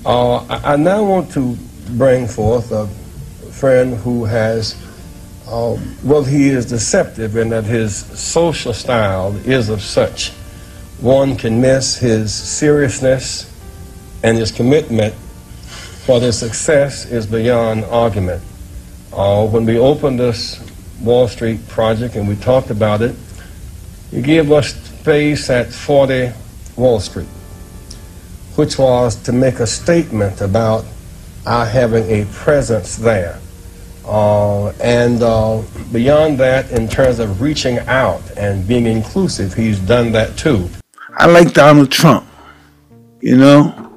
I now want to bring forth a friend who has, well, he is deceptive in that his social style is of such. One can miss his seriousness, and his commitment for their success is beyond argument. When we opened this Wall Street project and we talked about it, he gave us space at 40 Wall Street, which was to make a statement about our having a presence there. And beyond that, in terms of reaching out and being inclusive, he's done that too. I like Donald Trump, you know?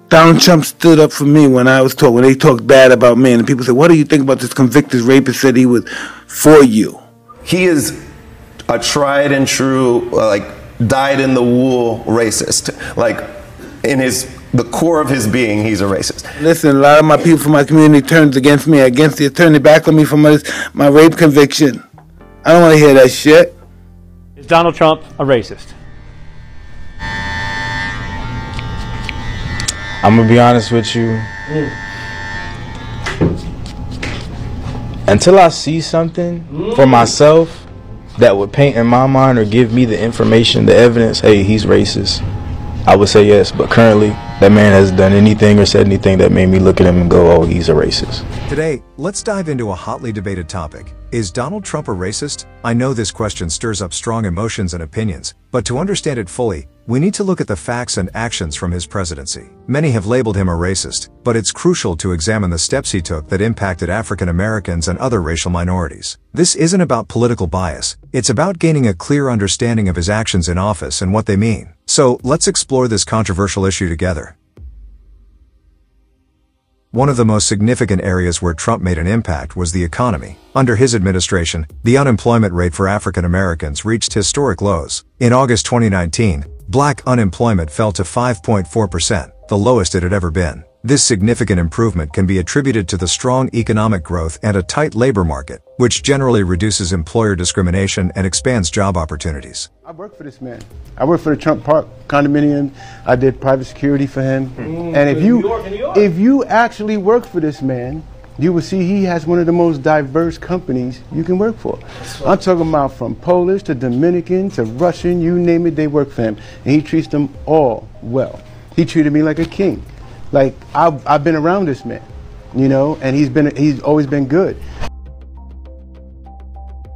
Donald Trump stood up for me when they talked bad about me, and people said, what do you think about this convicted rapist? Said he was for you. He is a tried and true, dyed-in-the-wool racist. Like, in the core of his being, he's a racist. Listen, a lot of my people from my community turned against me, against the attorney, back on me for my rape conviction. I don't want to hear that shit. Is Donald Trump a racist? I'm gonna be honest with you. Until I see something for myself that would paint in my mind or give me the information, the evidence, hey, he's racist, I would say yes. But currently, that man hasn't done anything or said anything that made me look at him and go, oh, he's a racist. Today, let's dive into a hotly debated topic. Is Donald Trump a racist? I know this question stirs up strong emotions and opinions, but to understand it fully, we need to look at the facts and actions from his presidency. Many have labeled him a racist, but it's crucial to examine the steps he took that impacted African Americans and other racial minorities. This isn't about political bias, it's about gaining a clear understanding of his actions in office and what they mean. So, let's explore this controversial issue together. One of the most significant areas where Trump made an impact was the economy. Under his administration, the unemployment rate for African Americans reached historic lows. In August 2019, Black unemployment fell to 5.4%, the lowest it had ever been. This significant improvement can be attributed to the strong economic growth and a tight labor market, which generally reduces employer discrimination and expands job opportunities. I work for this man. I work for the Trump Park condominium. I did private security for him. And if you actually work for this man, you will see he has one of the most diverse companies you can work for. I'm talking about from Polish to Dominican to Russian, you name it, they work for him. And he treats them all well. He treated me like a king. Like, I've been around this man, you know, and he's always been good.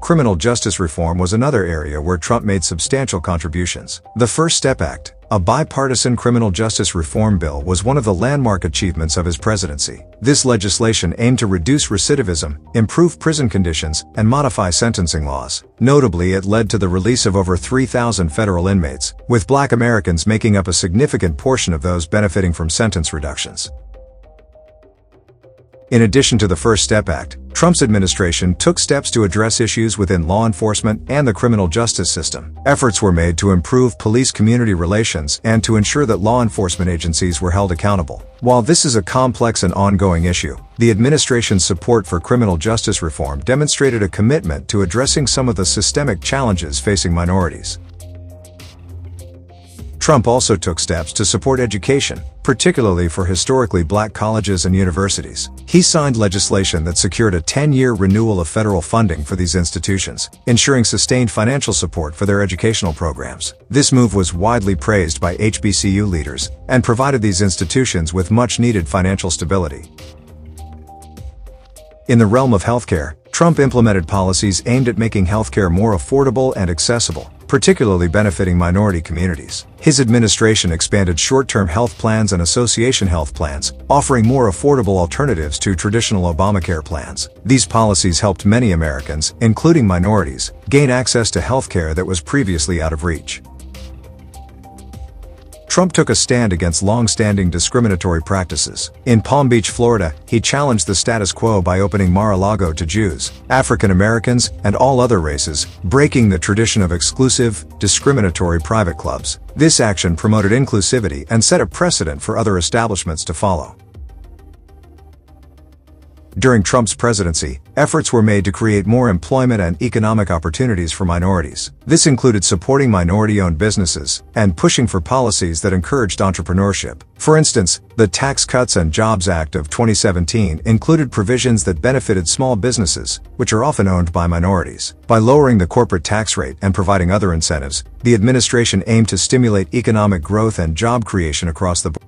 Criminal justice reform was another area where Trump made substantial contributions. The First Step Act, a bipartisan criminal justice reform bill, was one of the landmark achievements of his presidency. This legislation aimed to reduce recidivism, improve prison conditions, and modify sentencing laws. Notably, it led to the release of over 3,000 federal inmates, with Black Americans making up a significant portion of those benefiting from sentence reductions. In addition to the First Step Act, Trump's administration took steps to address issues within law enforcement and the criminal justice system. Efforts were made to improve police-community relations and to ensure that law enforcement agencies were held accountable. While this is a complex and ongoing issue, the administration's support for criminal justice reform demonstrated a commitment to addressing some of the systemic challenges facing minorities. Trump also took steps to support education, particularly for historically Black colleges and universities. He signed legislation that secured a 10-year renewal of federal funding for these institutions, ensuring sustained financial support for their educational programs. This move was widely praised by HBCU leaders and provided these institutions with much-needed financial stability. In the realm of healthcare, Trump implemented policies aimed at making healthcare more affordable and accessible, particularly benefiting minority communities. His administration expanded short-term health plans and association health plans, offering more affordable alternatives to traditional Obamacare plans. These policies helped many Americans, including minorities, gain access to healthcare that was previously out of reach. Trump took a stand against long-standing discriminatory practices. In Palm Beach, Florida, he challenged the status quo by opening Mar-a-Lago to Jews, African Americans, and all other races, breaking the tradition of exclusive, discriminatory private clubs. This action promoted inclusivity and set a precedent for other establishments to follow. During Trump's presidency, efforts were made to create more employment and economic opportunities for minorities. This included supporting minority-owned businesses and pushing for policies that encouraged entrepreneurship. For instance, the Tax Cuts and Jobs Act of 2017 included provisions that benefited small businesses, which are often owned by minorities. By lowering the corporate tax rate and providing other incentives, the administration aimed to stimulate economic growth and job creation across the board.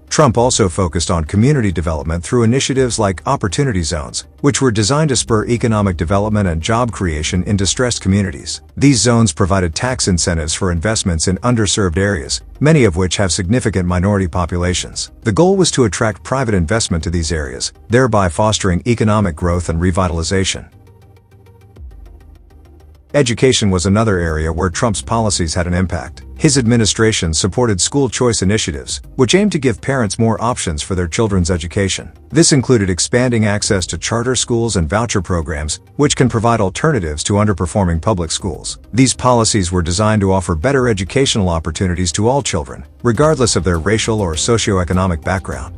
Trump also focused on community development through initiatives like Opportunity Zones, which were designed to spur economic development and job creation in distressed communities. These zones provided tax incentives for investments in underserved areas, many of which have significant minority populations. The goal was to attract private investment to these areas, thereby fostering economic growth and revitalization. Education was another area where Trump's policies had an impact. His administration supported school choice initiatives, which aimed to give parents more options for their children's education. This included expanding access to charter schools and voucher programs, which can provide alternatives to underperforming public schools. These policies were designed to offer better educational opportunities to all children, regardless of their racial or socioeconomic background.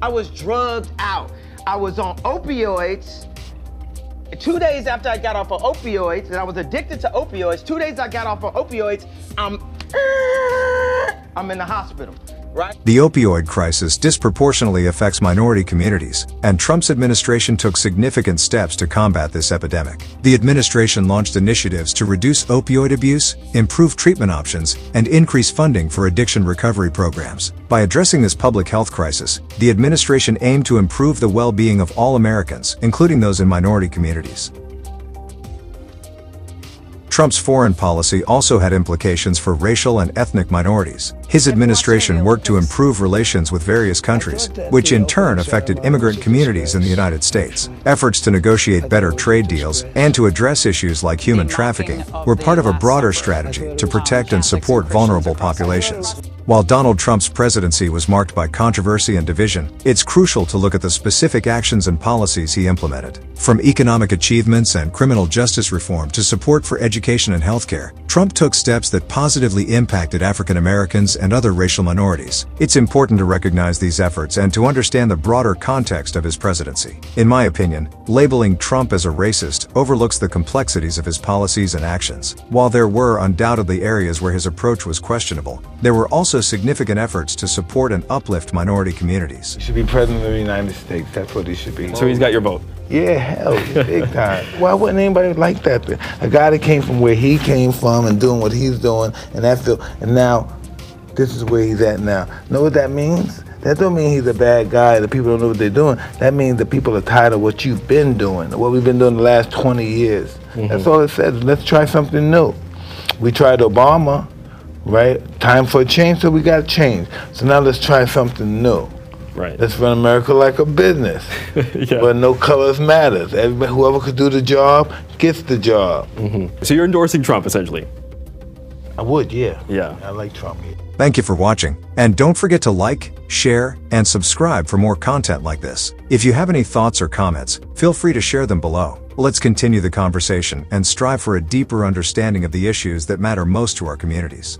I was drugged out. I was on opioids. 2 days after I got off of opioids, and I was addicted to opioids, 2 days I got off of opioids, I'm in the hospital, right? The opioid crisis disproportionately affects minority communities, and Trump's administration took significant steps to combat this epidemic. The administration launched initiatives to reduce opioid abuse, improve treatment options, and increase funding for addiction recovery programs. By addressing this public health crisis, the administration aimed to improve the well-being of all Americans, including those in minority communities. Trump's foreign policy also had implications for racial and ethnic minorities. His administration worked to improve relations with various countries, which in turn affected immigrant communities in the United States. Efforts to negotiate better trade deals and to address issues like human trafficking were part of a broader strategy to protect and support vulnerable populations. While Donald Trump's presidency was marked by controversy and division, it's crucial to look at the specific actions and policies he implemented. From economic achievements and criminal justice reform to support for education and healthcare, Trump took steps that positively impacted African Americans and other racial minorities. It's important to recognize these efforts and to understand the broader context of his presidency. In my opinion, labeling Trump as a racist overlooks the complexities of his policies and actions. While there were undoubtedly areas where his approach was questionable, there were also significant efforts to support and uplift minority communities. He should be president of the United States. That's what he should be. So he's got your vote? Yeah, hell, big time. Why wouldn't anybody like that? A guy that came from where he came from and doing what he's doing, and that feel, and now this is where he's at now. Know what that means? That don't mean he's a bad guy, that people don't know what they're doing. That means that people are tired of what you've been doing, what we've been doing the last 20 years. That's all it says. Let's try something new. We tried Obama, right? Time for a change, so we got to change. So now let's try something new. Right. Let's run America like a business, yeah. But no colors matters. Everybody, whoever could do the job, gets the job. So you're endorsing Trump, essentially? I would, yeah. Yeah. I like Trump. Thank you for watching, and don't forget to like, share, and subscribe for more content like this. If you have any thoughts or comments, feel free to share them below. Let's continue the conversation and strive for a deeper understanding of the issues that matter most to our communities.